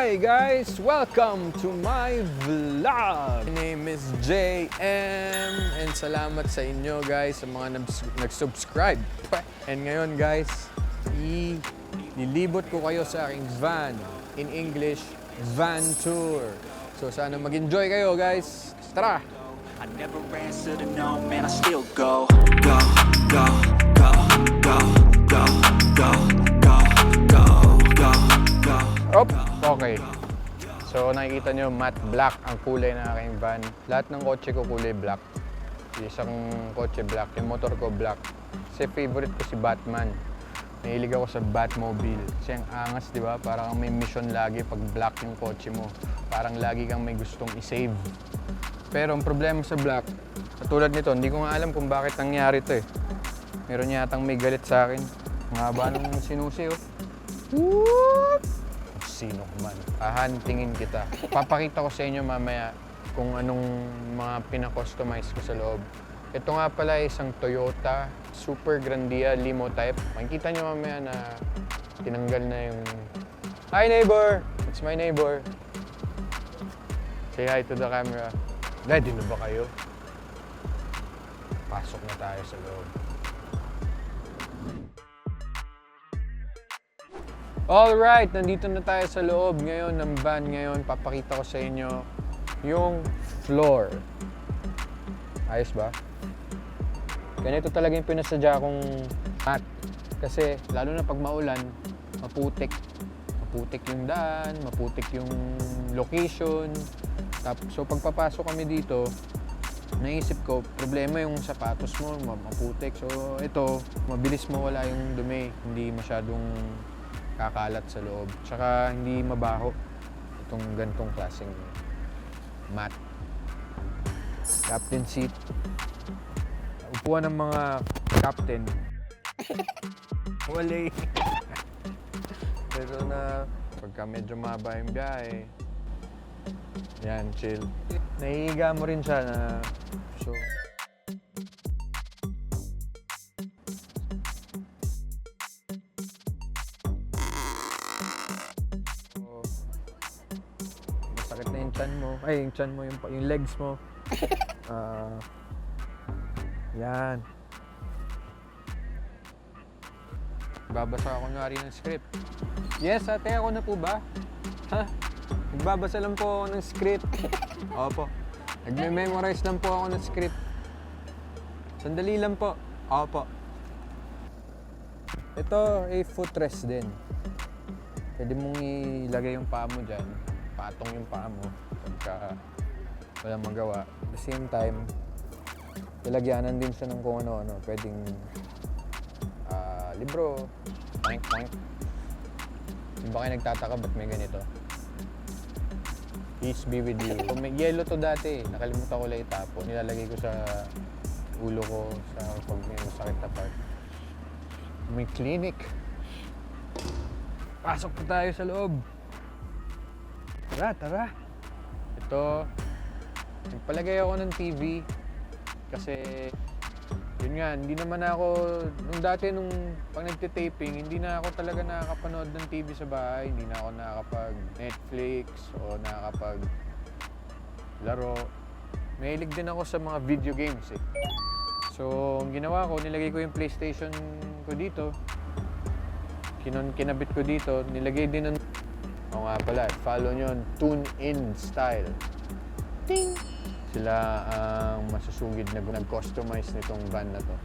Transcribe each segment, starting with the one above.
Hi guys! Welcome to my vlog! My name is JM and salamat sa inyo guys sa mga nag-subscribe. And ngayon guys, nilibot ko kayo sa aking van. In English, van tour. So sana mag-enjoy kayo guys. Tara! I never answer to no, man, I still go, go, go, go, go, go, go, go, go, go, go. Op! Okay. So nakikita nyo, matte black ang kulay ng aking van. Lahat ng kotse ko kulay black. Isang kotse black, yung motor ko black. Kasi favorite ko si Batman. Nahilig ako sa Batmobile. Kasi ang angas, di ba? Parang may mission lagi pag black yung kotse mo. Parang lagi kang may gustong i-save. Pero ang problema sa black, katulad nito, hindi ko nga alam kung bakit nangyari to eh. Meron yatang may galit sa akin. Ang haba ng sinusi, oh. Whoop! Sino man. Hahantingin kita. Papakita ko sa inyo mamaya kung anong mga pina-customize ko sa loob. Ito nga pala isang Toyota Super Grandia Limo type. Makikita nyo mamaya na tinanggal na yung... Hi neighbor! It's my neighbor. Say hi to the camera. Ready na ba kayo? Pasok na tayo sa loob. Alright, nandito na tayo sa loob ngayon ng van. Ngayon, papakita ko sa inyo yung floor. Ayos ba? Ganito talaga yung pinasadya kong mat. Kasi lalo na pag maulan, maputik. Maputik yung daan, maputik yung location. So pagpapasok kami dito, naisip ko, problema yung sapatos mo, maputik. So ito, mabilis mawala yung dumi. Hindi masyadong kakalat sa loob. Tsaka hindi mabaho itong gantong klaseng mat. Captain seat. Upuan ng mga captain. Wala. Pero na pagka medyo mahaba yung biyahe, yan, chill. Nahihiga mo rin siya na so masakit na yung tiyan mo. Ay, yung tiyan mo, yung legs mo. Yan. Babasa ako kunwari ng script. Yes, ate, ako na po ba? Ha? Nagbabasa lang po ako ng script. Opo. Nagme-memorize lang po ako ng script. Sandali lang po. Opo. Ito ay footrest din. Pwede mong ilagay yung paa mo dyan. Patong yung paa mo pagka walang magawa. At the same time, lalagyanan din siya ng kung ano-ano. Pwedeng libro. Poink, poink. Hindi ba kayo nagtataka ba't may ganito? Peace be with you. May yellow to dati. Nakalimutan ko lang itapo. Nilalagay ko sa ulo ko sa pag may masakit na part. May clinic. Pasok po tayo sa loob. Tara, tara. Ito, nagpalagay ako ng TV kasi yun nga, hindi naman ako, nung dati nung pag nagtitaping, hindi na ako talaga nakakapanood ng TV sa bahay. Hindi na ako nakakapag Netflix o nakakapag laro. Mahilig din ako sa mga video games eh. So, ang ginawa ko, nilagay ko yung PlayStation ko dito. Kinabit ko dito, nilagay din ng... O nga pala, follow nyo, tune-in style. Ting! Sila ang masusugid na nag-customize nitong van na to.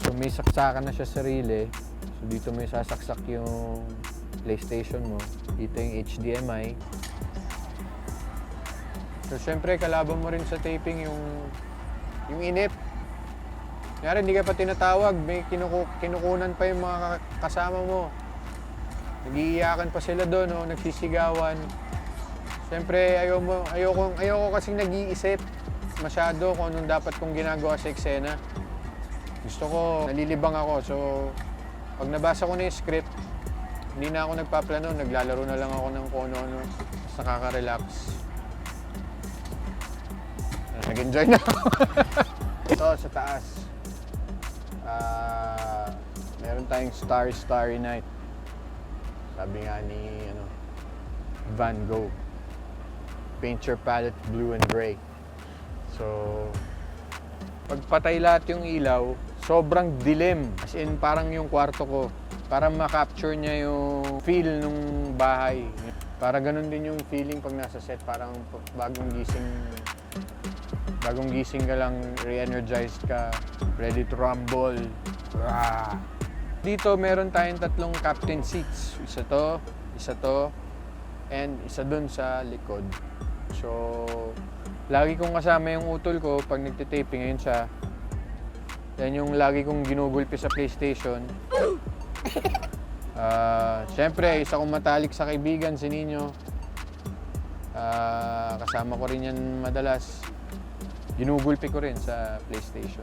So may saksakan na siya sarili. So dito may sasaksak yung PlayStation mo. Dito yung HDMI. So syempre kalaban mo rin sa taping yung inip. Kunyari hindi ka pa tinatawag, may kinukunan pa yung mga kasama mo. Nag-iiyakan pa sila doon, no? Nagsisigawan. Siyempre, ayoko kasing nag-iisip masyado kung anong dapat kong ginagawa sa eksena. Gusto ko, nalilibang ako. So, pag nabasa ko na yung script, hindi na ako nagpaplano, naglalaro na lang ako ng kung ano-ano. Mas nakaka-relax. Nag-enjoy na ako. Ito, sa taas. Meron tayong Starry Night. Sabi nga ni, Van Gogh. Paint your palette blue and gray. So, pagpatay lahat yung ilaw, sobrang dilim. As in, parang yung kwarto ko. Para ma-capture niya yung feel nung bahay. Para ganun din yung feeling pag nasa set. Parang bagong gising ka lang, re-energized ka, ready to rumble. Rah! Dito, meron tayong 3 captain seats. Isa to, and isa dun sa likod. So, lagi kong kasama yung utol ko pag nagtitaping. Ngayon siya. Yan yung lagi kong ginugulpi sa PlayStation. Siyempre, isa kong matalik sa kaibigan, si Nino. Kasama ko rin yan madalas. Ginugulpi ko rin sa PlayStation.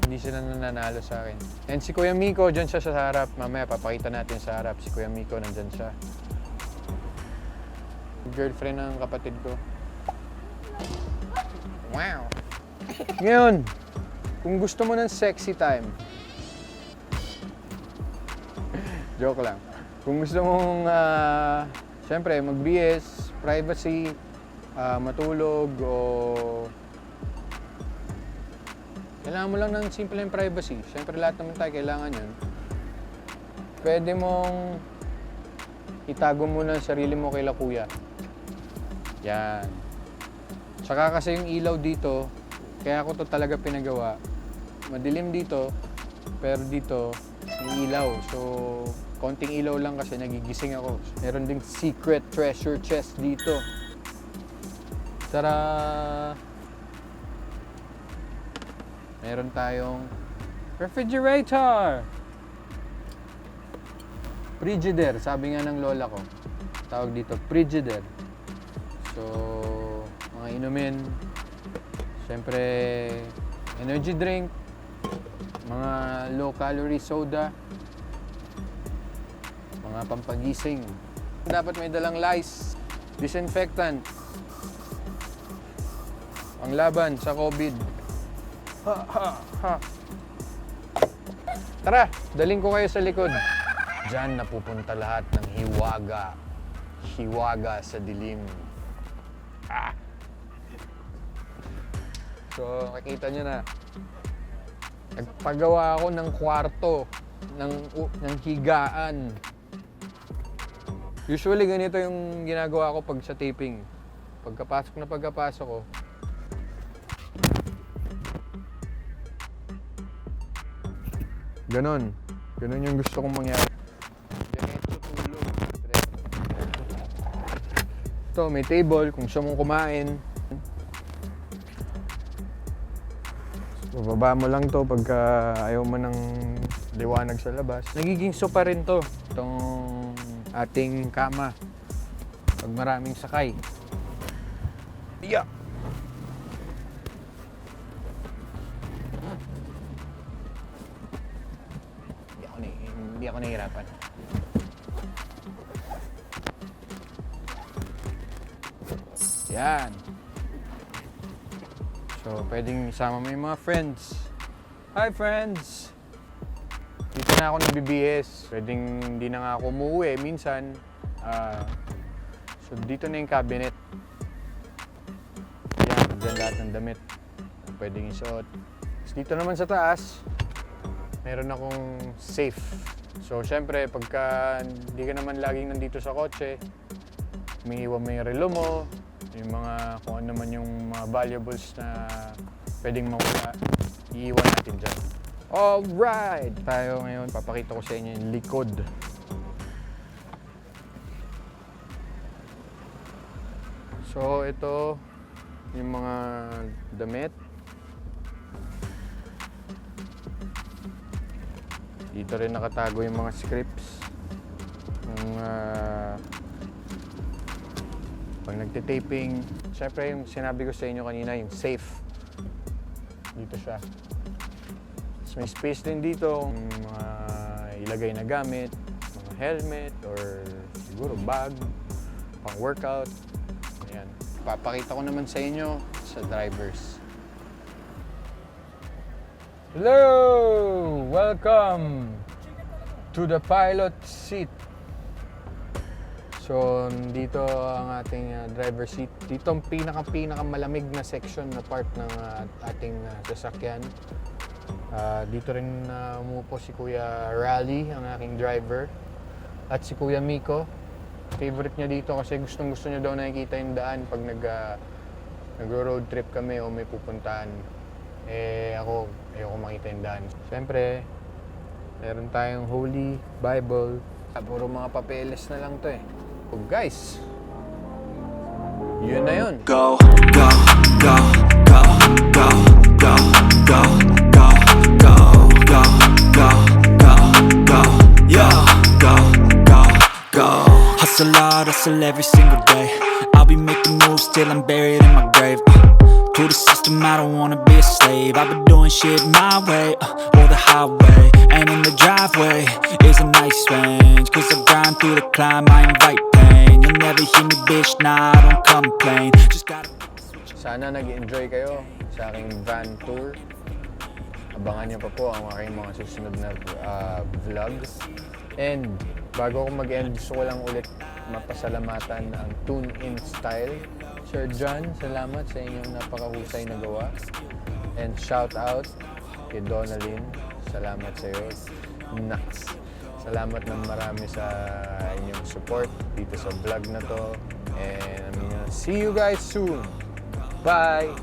Hindi sila nananalo sa akin. And si Kuya Miko, dyan siya sa harap. Mamaya, papakita natin sa harap. Si Kuya Miko, nandyan siya. Girlfriend ng kapatid ko. Wow! Ngayon, kung gusto mo ng sexy time, joke lang. Kung gusto mong, siyempre, mag-BS, privacy, matulog, o kailangan mo lang ng simple yung privacy. Siyempre, lahat naman tayo kailangan yun. Pwede mong itago muna ang sarili mo kay Kuya. Yan. Tsaka kasi yung ilaw dito, kaya ako to talaga pinagawa. Madilim dito, pero dito, may ilaw. So, konting ilaw lang kasi nagigising ako. Meron ding secret treasure chest dito. Tara! Meron tayong refrigerator! Frigidaire, sabi nga ng lola ko. Tawag dito, Frigidaire. So, mga inumin. Siyempre, energy drink. Mga low-calorie soda. Mga pampagising. Dapat may dalang lice, disinfectant. Panglaban sa COVID. Tara, daling ko kayo sa likod. Diyan napupunta lahat ng hiwaga. Hiwaga sa dilim. So, makikita nyo na. Nagpagawa ako ng kwarto, ng higaan. Usually, ganito yung ginagawa ko pag sa taping. Pagkapasok ko, ganon yung gusto kong mangyari. Diretso tulog. Ito, may table kung gusto mong kumain. Bababa mo lang to pagka ayaw mo ng liwanag sa labas. Nagiging sopa rin to, itong ating kama. Pag maraming sakay. Yeah. Hindi ako nahihirapan. Yan. So, pwedeng isama mo yung mga friends. Hi, friends! Dito na ako nag-BBS. Pwedeng hindi na nga ako umuwi minsan. So, dito na yung cabinet. Yan, dyan lahat ng damit. Pwedeng isuot. Dito naman sa taas, meron akong safe. So, syempre, pagka hindi ka naman laging nandito sa kotse, umiiwan mo yung relo mo, yung mga, kung ano naman yung mga valuables na pwedeng mawala, iiwan natin dyan. Alright! Tayo ngayon, papakita ko sa inyo yung likod. So, ito yung mga damit. Dito rin nakatago yung mga scripts. Yung pag nagtitaping, syempre yung sinabi ko sa inyo kanina, yung safe. Dito siya. Tapos may space din dito, mga ilagay na gamit, mga helmet, or siguro bag, pang workout. Ayan. Papakita ko naman sa inyo sa drivers. Hello! Welcome to the pilot seat. So, dito ang ating driver seat. Dito ang pinaka malamig na section na part ng ating sasakyan. Dito rin umupo si Kuya Rally, ang aking driver. At si Kuya Miko. Favorite niya dito kasi gustong-gusto niya daw nakikita yung daan pag nag-road trip kami o may pupuntahan. Ako, ayoko makita yung daan. Siyempre, meron tayong Holy Bible. Puro mga papeles na lang to eh. So guys, yun na yun. Go, go, go, go, go, go, go, go, go, go, go, go, go, yeah, go, go, go. Hustle hard, hustle every single day. I'll be making moves till I'm buried in my grave. To the system, I don't wanna be a slave. I've been doing shit my way, or the highway. And in the driveway is a nice range. Cause I grind through the climb, I invite pain. You'll never hear me, bitch, nah, I don't complain. Just gotta... Sana nag-enjoy kayo sa aking van tour. Abangan niyo pa po ang aking mga susunod na vlog. And bago ako mag-end, gusto ko lang ulit mapasalamatan ang Tune In Style. Sir John, salamat sa inyong napakahusay na gawa. And shout out kay Donalyn. Salamat sa iyo. Nax. Salamat ng marami sa inyong support dito sa vlog na to. And see you guys soon. Bye!